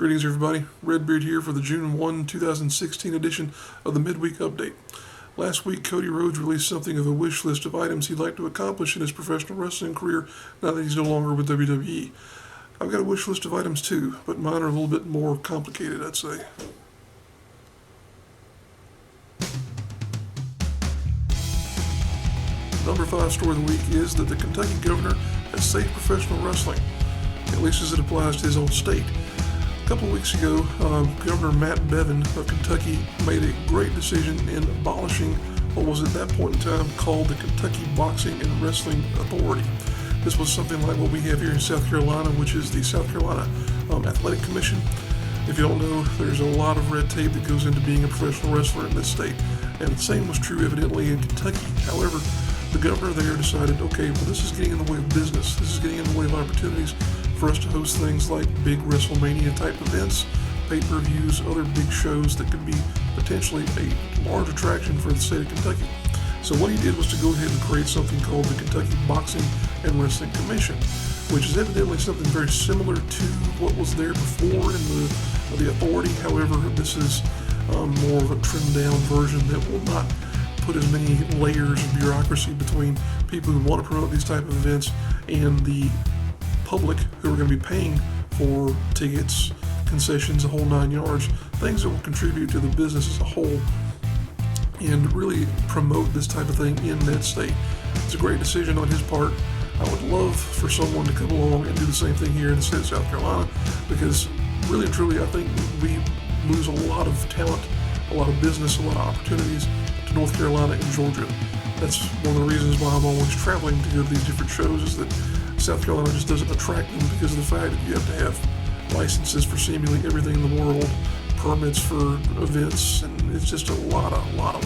Greetings everybody, Redbeard here for the June 1, 2016 edition of the Midweek Update. Last week, Cody Rhodes released something of a wish list of items he'd like to accomplish in his professional wrestling career now that he's no longer with WWE. I've got a wish list of items too, but mine are a little bit more complicated, I'd say. Number 5 story of the week is that the Kentucky governor has saved professional wrestling, at least as it applies to his own state. A couple of weeks ago, Governor Matt Bevin of Kentucky made a great decision in abolishing what was at that point in time called the Kentucky Boxing and Wrestling Authority. This was something like what we have here in South Carolina, which is the South Carolina Athletic Commission. If you don't know, there's a lot of red tape that goes into being a professional wrestler in this state, and the same was true evidently in Kentucky. However, the governor there decided, okay, well, this is getting in the way of business. This is getting in the way of opportunities for us to host things like big WrestleMania type events, pay-per-views, other big shows that could be potentially a large attraction for the state of Kentucky. So what he did was to go ahead and create something called the Kentucky Boxing and Wrestling Commission, which is evidently something very similar to what was there before in the authority. However, this is more of a trimmed-down version that will not put as many layers of bureaucracy between people who want to promote these type of events and the public who are going to be paying for tickets, concessions, the whole 9 yards, things that will contribute to the business as a whole and really promote this type of thing in that state. It's a great decision on his part. I would love for someone to come along and do the same thing here in the state of South Carolina, because really and truly I think we lose a lot of talent, a lot of business, a lot of opportunities to North Carolina and Georgia. That's one of the reasons why I'm always traveling to go to these different shows, is that South Carolina just doesn't attract them because of the fact that you have to have licenses for seemingly everything in the world, permits for events, and it's just a lot of, I'll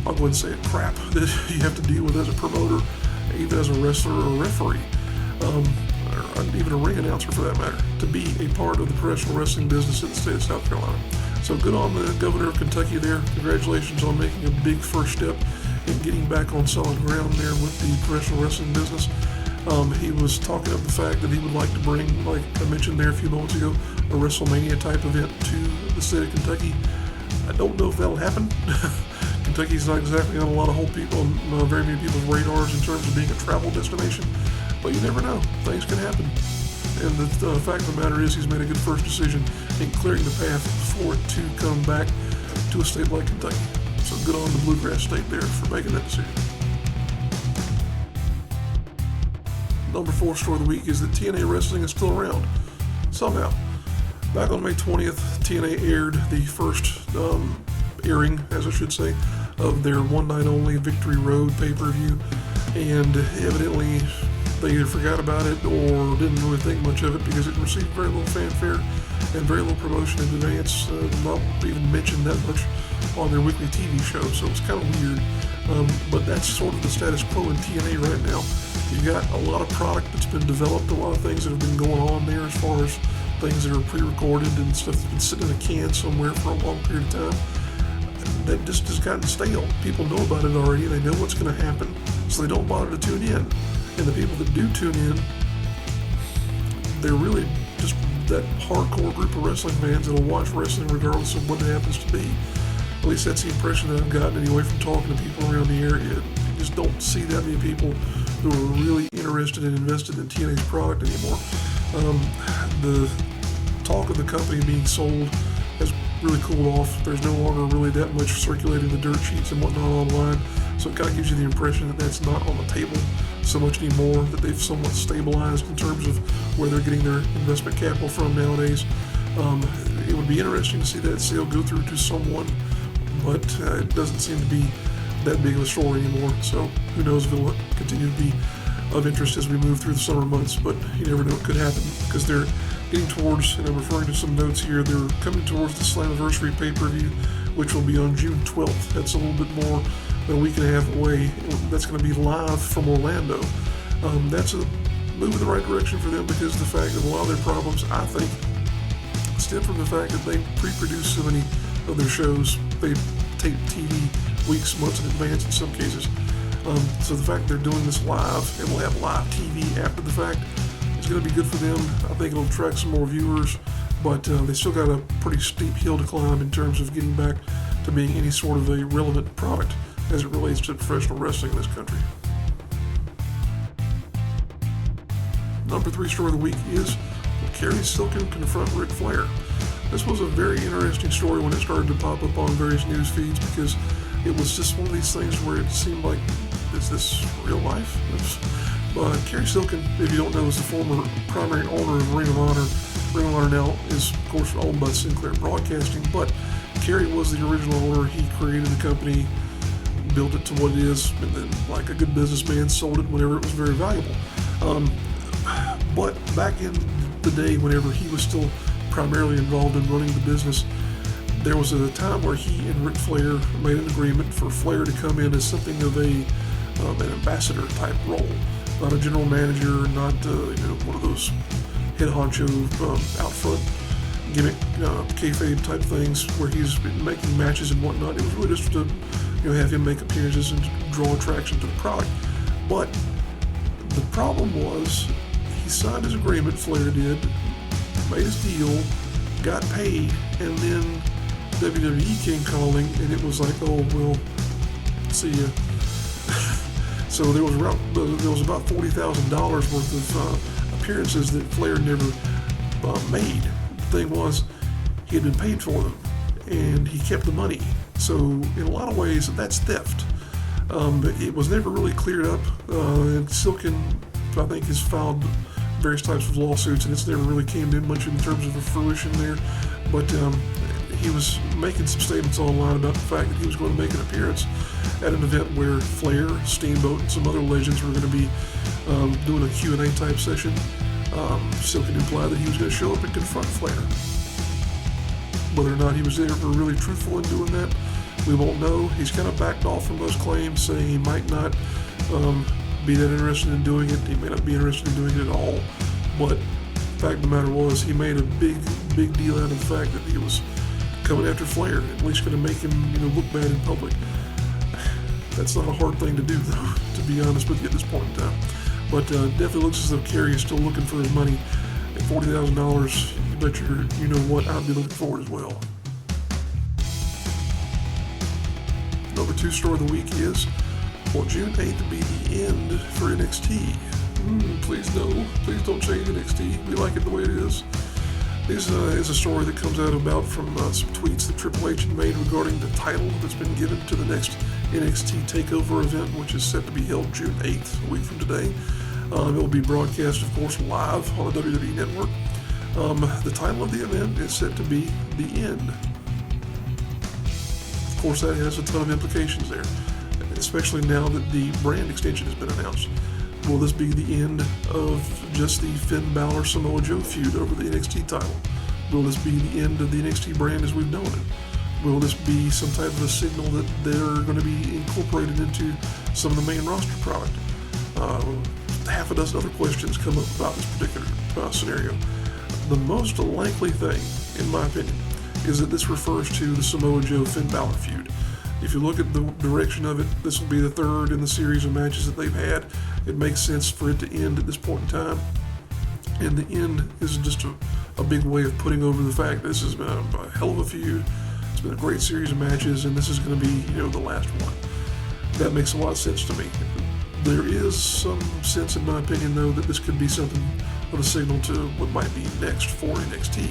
go ahead and say it, crap that you have to deal with as a promoter, even as a wrestler or a referee, or even a ring announcer for that matter, to be a part of the professional wrestling business in the state of South Carolina. So good on the governor of Kentucky there. Congratulations on making a big first step in getting back on solid ground there with the professional wrestling business. He was talking of the fact that he would like to bring, like I mentioned there a few moments ago, a WrestleMania type event to the state of Kentucky. I don't know if that'll happen. Kentucky's not exactly on a lot of very many people's radars in terms of being a travel destination, but you never know. Things can happen. And the fact of the matter is he's made a good first decision in clearing the path for it to come back to a state like Kentucky. So good on the Bluegrass State there for making that decision. Number 4 story of the week is that TNA Wrestling is still around, somehow. Back on May 20th, TNA aired the first airing, as I should say, of their one-night-only Victory Road pay-per-view, and evidently they either forgot about it or didn't really think much of it because it received very little fanfare and very little promotion in advance, not even mentioned that much on their weekly TV show, so it's kind of weird. But that's sort of the status quo in TNA right now. You've got a lot of product that's been developed, a lot of things that have been going on there as far as things that are pre-recorded and stuff that's been sitting in a can somewhere for a long period of time. That just has gotten stale. People know about it already, they know what's going to happen, so they don't bother to tune in. And the people that do tune in, they're really just that hardcore group of wrestling fans that'll watch wrestling regardless of what it happens to be. At least that's the impression that I've gotten anyway from talking to people around the area. You just don't see that many people who are really interested and invested in TNA's product anymore. The talk of the company being sold has really cooled off. There's no longer really that much circulating the dirt sheets and whatnot online, so it kind of gives you the impression that that's not on the table so much anymore, that they've somewhat stabilized in terms of where they're getting their investment capital from nowadays. It would be interesting to see that sale go through to someone, but it doesn't seem to be that big of a story anymore, so who knows if it'll continue to be of interest as we move through the summer months, but you never know what could happen, because they're getting towards, and I'm referring to some notes here, they're coming towards the Slammiversary pay-per-view, which will be on June 12th. That's a little bit more than a week and a half away. That's going to be live from Orlando. That's a move in the right direction for them, because the fact that a lot of their problems, I think, stem from the fact that they pre-produce so many of their shows. They tape TV weeks, months in advance in some cases. So the fact they're doing this live, and we'll have live TV after the fact, is going to be good for them. I think it'll attract some more viewers, but they still got a pretty steep hill to climb in terms of getting back to being any sort of a relevant product as it relates to professional wrestling in this country. Number 3 story of the week is Kerry Silken confront Ric Flair. This was a very interesting story when it started to pop up on various news feeds, because it was just one of these things where it seemed like, is this real life? Kerry Silken, if you don't know, is the former primary owner of Ring of Honor. Ring of Honor now is, of course, owned by Sinclair Broadcasting, but Kerry was the original owner. He created the company, built it to what it is, and then, like a good businessman, sold it whenever it was very valuable. But back in the day, whenever he was still primarily involved in running the business, there was a time where he and Ric Flair made an agreement for Flair to come in as something of an ambassador type role, not a general manager, not one of those head honcho out front gimmick kayfabe type things where he's been making matches and whatnot. It was really just to have him make appearances and draw attraction to the product. But the problem was, he signed his agreement, Flair did, made his deal, got paid, and then WWE came calling, and it was like, oh, well, see ya. So there was about $40,000 worth of appearances that Flair never made. The thing was, he had been paid for them, and he kept the money. So in a lot of ways, that's theft. But it was never really cleared up. And Silken, I think, has filed various types of lawsuits, and it's never really came in much in terms of a fruition there. But he was making some statements online about the fact that he was going to make an appearance at an event where Flair, Steamboat, and some other legends were going to be doing a Q&A type session. Silken implied that he was going to show up and confront Flair. Whether or not he was ever really truthful in doing that, we won't know. He's kind of backed off from those claims, saying he might not be that interested in doing it. He may not be interested in doing it at all. But the fact of the matter was, he made a big deal out of the fact that he was coming after Flair, at least going to make him look bad in public. That's not a hard thing to do, though, to be honest with you at this point in time. But definitely looks as though Kerry is still looking for his money. At $40,000, you bet you know what I'd be looking for as well. Number 2 story of the week is, will June 8th be the end for NXT? Please no. Please don't change NXT. We like it the way it is. This is a story that comes out from some tweets that Triple H had made regarding the title that's been given to the next NXT TakeOver event, which is set to be held June 8th, a week from today. It will be broadcast, of course, live on the WWE Network. The title of the event is set to be The End. Of course, that has a ton of implications there, especially now that the brand extension has been announced. Will this be the end of just the Finn Balor Samoa Joe feud over the NXT title? Will this be the end of the NXT brand as we've known it? Will this be some type of a signal that they're going to be incorporated into some of the main roster product? Half a dozen other questions come up about this particular scenario. The most likely thing, in my opinion, is that this refers to the Samoa Joe Finn Balor feud. If you look at the direction of it, this will be the third in the series of matches that they've had. It makes sense for it to end at this point in time. And the end is just a big way of putting over the fact that this has been a hell of a feud. It's been a great series of matches, and this is going to be, the last one. That makes a lot of sense to me. There is some sense, in my opinion, though, that this could be something of a signal to what might be next for NXT.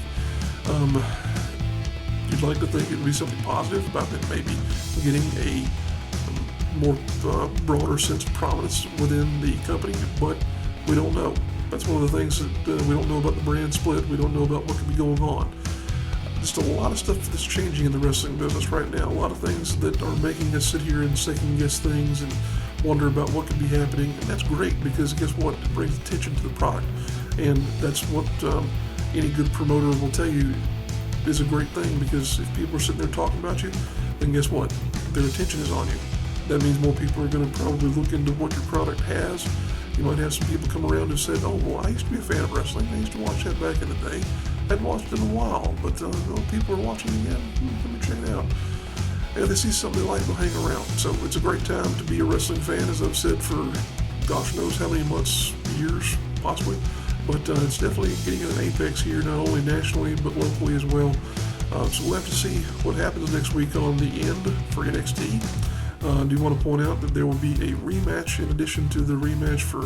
You'd like to think it would be something positive about them maybe getting a more broader sense of prominence within the company, but we don't know. That's one of the things that we don't know about the brand split. We don't know about what could be going on. Just a lot of stuff that's changing in the wrestling business right now. A lot of things that are making us sit here and second guess things and wonder about what could be happening. And that's great, because guess what? It brings attention to the product. And that's what any good promoter will tell you is a great thing, because if people are sitting there talking about you, then guess what? Their attention is on you. That means more people are going to probably look into what your product has. You might have some people come around who said, oh, well, I used to be a fan of wrestling. I used to watch that back in the day. I hadn't watched it in a while, but people are watching again. Let me check it out. And they see something they like, they'll hang around. So it's a great time to be a wrestling fan, as I've said for gosh knows how many months, years, possibly. But it's definitely getting an apex here, not only nationally but locally as well. So we'll have to see what happens next week on the end for NXT. I do want to point out that there will be a rematch in addition to the rematch for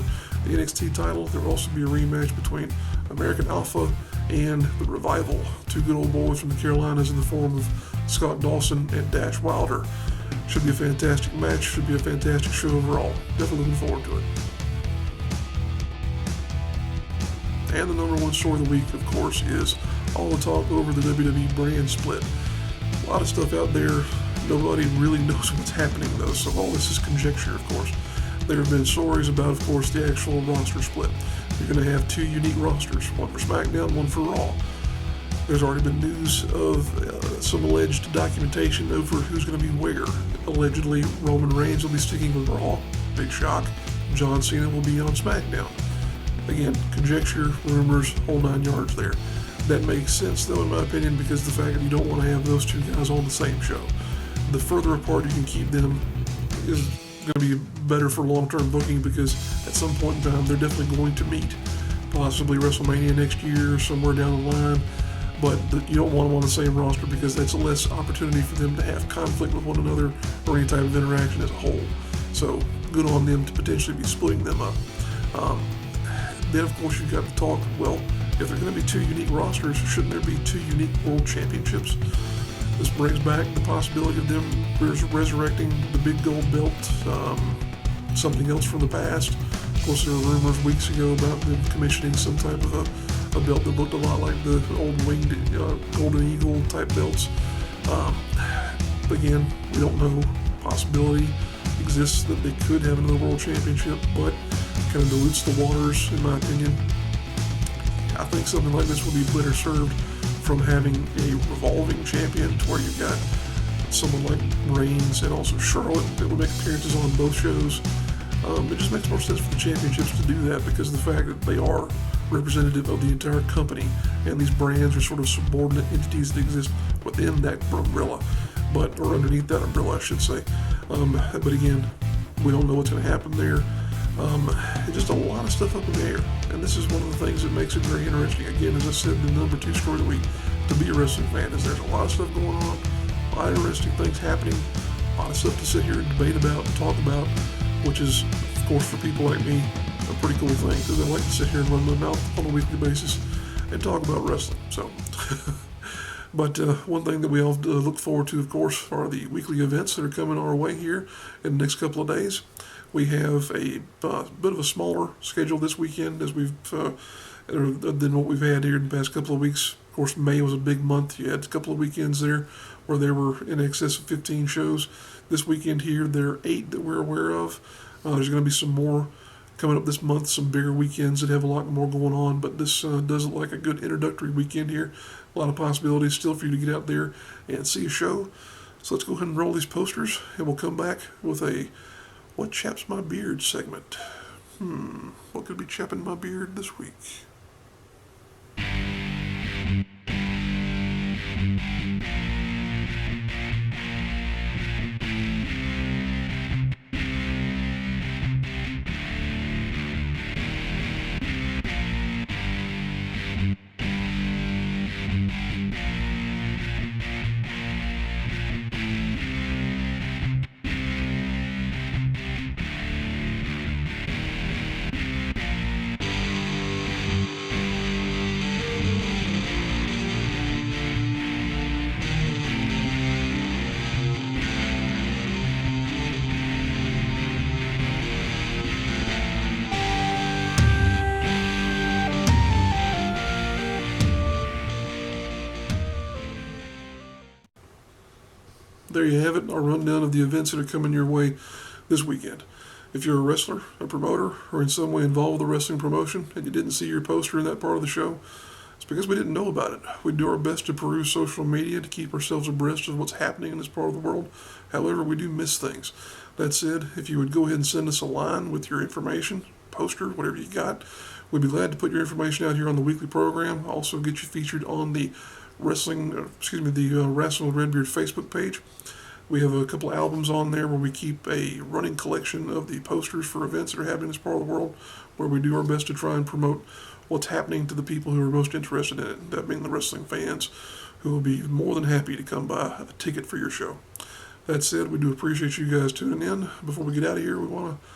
the NXT title. There will also be a rematch between American Alpha and the Revival, two good old boys from the Carolinas in the form of Scott Dawson and Dash Wilder. Should be a fantastic match, should be a fantastic show overall. Definitely looking forward to it. And the number one story of the week, of course, is all the talk over the WWE brand split. A lot of stuff out there. Nobody really knows what's happening, though, so all this is conjecture, of course. There have been stories about, of course, the actual roster split. You're going to have two unique rosters, one for SmackDown, one for Raw. There's already been news of some alleged documentation over who's going to be where. Allegedly, Roman Reigns will be sticking with Raw. Big shock. John Cena will be on SmackDown. Again, conjecture, rumors, whole 9 yards there. That makes sense, though, in my opinion, because the fact that you don't want to have those two guys on the same show. The further apart you can keep them is going to be better for long-term booking, because at some point in time they're definitely going to meet. Possibly WrestleMania next year or somewhere down the line. But you don't want them on the same roster because that's less opportunity for them to have conflict with one another or any type of interaction as a whole. So good on them to potentially be splitting them up. Then, of course, you've got to talk, well, if there are going to be two unique rosters, shouldn't there be two unique world championships? This brings back the possibility of them resurrecting the big gold belt, something else from the past. Of course, there were rumors weeks ago about them commissioning some type of a belt that looked a lot like the old winged Golden Eagle type belts. Again, we don't know. Possibility exists that they could have another world championship, but kind of dilutes the waters, in my opinion. I think something like this would be better served from having a revolving champion to where you've got someone like Reigns and also Charlotte that would make appearances on both shows. It just makes more sense for the championships to do that because of the fact that they are representative of the entire company, and these brands are sort of subordinate entities that exist within that umbrella, or underneath that umbrella, I should say. But again, we don't know what's going to happen there. Just a lot of stuff up in the air, and this is one of the things that makes it very interesting. Again, as I said, the number 2 story of the week to be a wrestling fan is there's a lot of stuff going on, a lot of interesting things happening, a lot of stuff to sit here and debate about and talk about, which is, of course, for people like me, a pretty cool thing because I like to sit here and run my mouth on a weekly basis and talk about wrestling. So, but one thing that we all look forward to, of course, are the weekly events that are coming our way here in the next couple of days. We have a bit of a smaller schedule this weekend as than what we've had here in the past couple of weeks. Of course, May was a big month. You had a couple of weekends there where there were in excess of 15 shows. This weekend here, there are 8 that we're aware of. There's going to be some more coming up this month, some bigger weekends that have a lot more going on, but this does look like a good introductory weekend here. A lot of possibilities still for you to get out there and see a show. So let's go ahead and roll these posters, and we'll come back with a What Chaps My Beard segment. What could be chapping my beard this week? There you have it, our rundown of the events that are coming your way this weekend. If you're a wrestler, a promoter, or in some way involved with a wrestling promotion and you didn't see your poster in that part of the show, it's because we didn't know about it. We do our best to peruse social media to keep ourselves abreast of what's happening in this part of the world. However, we do miss things. That said, if you would go ahead and send us a line with your information, poster, whatever you got, we'd be glad to put your information out here on the weekly program. Also get you featured on the Rasslin with Redbeard Facebook page. We have a couple of albums on there where we keep a running collection of the posters for events that are happening in this part of the world, where we do our best to try and promote what's happening to the people who are most interested in it, that being the wrestling fans, who will be more than happy to come buy a ticket for your show. That said, we do appreciate you guys tuning in. Before we get out of here, we want to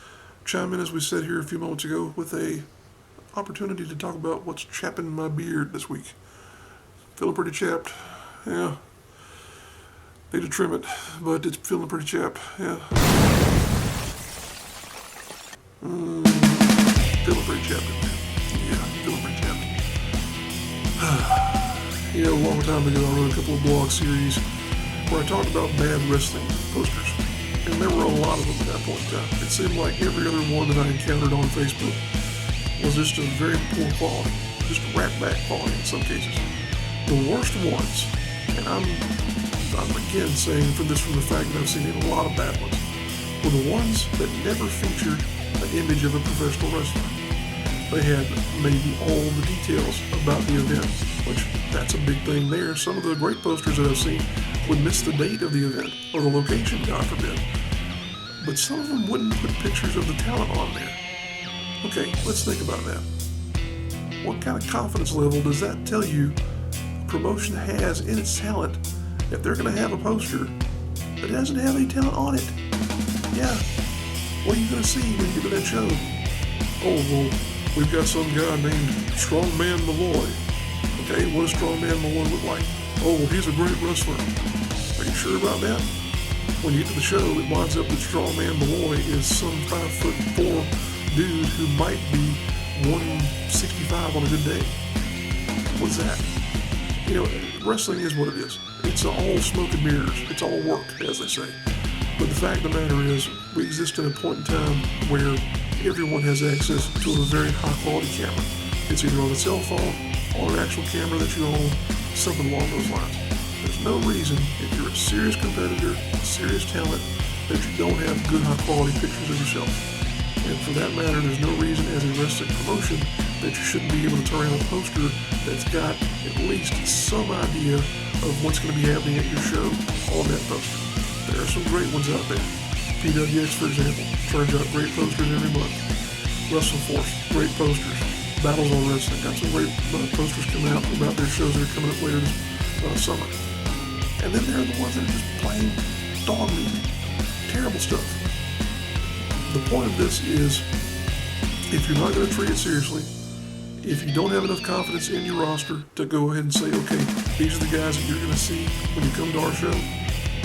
chime in, as we said here a few moments ago, with a opportunity to talk about what's chapping my beard this week. Feeling pretty chapped, yeah. Need to trim it, but it's feeling pretty chapped, yeah. Feeling pretty chapped, yeah, feeling pretty chapped. You know, a long time ago, I wrote a couple of blog series where I talked about bad wrestling posters, and there were a lot of them at that point in time. It seemed like every other one that I encountered on Facebook was just a very poor quality, just rat back quality in some cases. The worst ones, and I'm again saying from the fact that I've seen a lot of bad ones, were the ones that never featured an image of a professional wrestler. They had maybe all the details about the event, which that's a big thing there. Some of the great posters that I've seen would miss the date of the event, or the location, God forbid. But some of them wouldn't put pictures of the talent on there. Okay, let's think about that. What kind of confidence level does that tell you a promotion has in its talent if they're going to have a poster that doesn't have any talent on it? Yeah, what are you going to see when you get to that show? Oh, well, we've got some guy named Strongman Malloy. Okay, what does Strongman Malloy look like? Oh, well, he's a great wrestler. Are you sure about that? When you get to the show, it winds up that Strongman Malloy is some 5'4" dude who might be 165 on a good day. What's that? You know, wrestling is what it is. It's all smoke and mirrors. It's all work, as they say. But the fact of the matter is, we exist in a point in time where everyone has access to a very high-quality camera. It's either on a cell phone, on an actual camera that you own, something along those lines. There's no reason, if you're a serious competitor, serious talent, that you don't have good, high-quality pictures of yourself. And for that matter, there's no reason as a wrestling promotion that you shouldn't be able to turn around a poster that's got at least some idea of what's going to be happening at your show on that poster. There are some great ones out there. PWX, for example, turns out great posters every month. WrestleForce, great posters. Battles on Wrestling got some great posters coming out about their shows that are coming up later this summer. And then there are the ones that are just plain dog meat. Terrible stuff. The point of this is, if you're not going to treat it seriously, if you don't have enough confidence in your roster to go ahead and say, okay, these are the guys that you're going to see when you come to our show,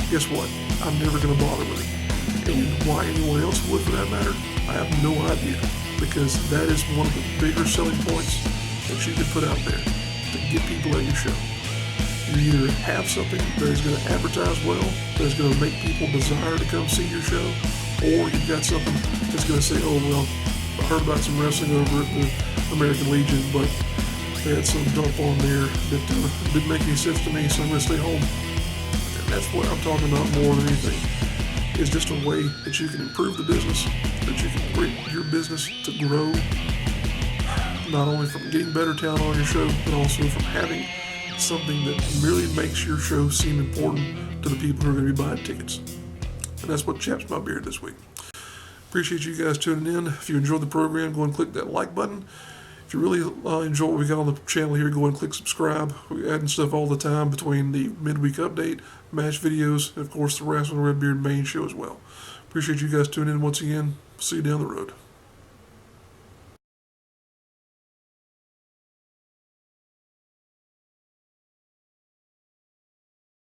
guess what? I'm never going to bother with it. And why anyone else would, for that matter, I have no idea. Because that is one of the bigger selling points that you can put out there to get people at your show. You either have something that is going to advertise well, that is going to make people desire to come see your show, or you've got something that's going to say, oh, well, I heard about some wrestling over at the American Legion, but they had some dump on there that didn't make any sense to me, so I'm going to stay home. And that's what I'm talking about more than anything. Is just a way that you can improve the business, that you can bring your business to grow, not only from getting better talent on your show, but also from having something that really makes your show seem important to the people who are going to be buying tickets. And that's what chaps my beard this week. Appreciate you guys tuning in. If you enjoyed the program, go and click that like button. If you really enjoy what we got on the channel here, go and click subscribe. We're adding stuff all the time between the midweek update, match videos, and of course the Rasslin Redbeard main show as well. Appreciate you guys tuning in once again. See you down the road.